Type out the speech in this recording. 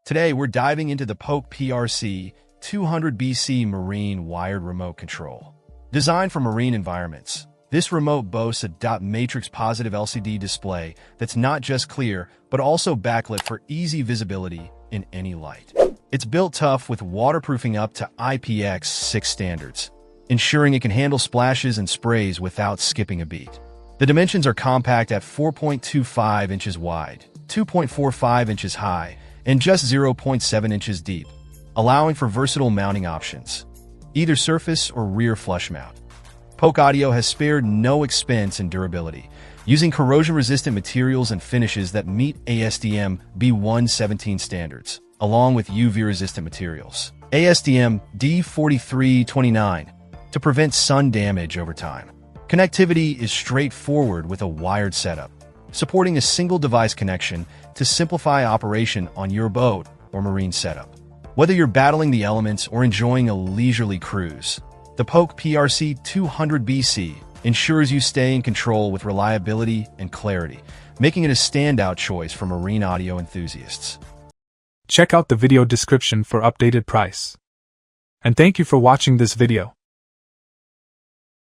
Today, we're diving into the Polk PRC200BC Marine Wired Remote Control. Designed for marine environments, this remote boasts a dot matrix positive LCD display that's not just clear, but also backlit for easy visibility in any light. It's built tough with waterproofing up to IPX6 standards, ensuring it can handle splashes and sprays without skipping a beat. The dimensions are compact at 4.25 inches wide, 2.45 inches high, and just 0.7 inches deep, allowing for versatile mounting options, either surface or rear flush mount. Polk Audio has spared no expense in durability, using corrosion-resistant materials and finishes that meet ASTM B117 standards, along with UV-resistant materials, ASTM D4329, to prevent sun damage over time. Connectivity is straightforward with a wired setup, supporting a single device connection to simplify operation on your boat or marine setup. Whether you're battling the elements or enjoying a leisurely cruise, the Polk PRC200BC ensures you stay in control with reliability and clarity, making it a standout choice for marine audio enthusiasts. Check out the video description for updated price. And thank you for watching this video.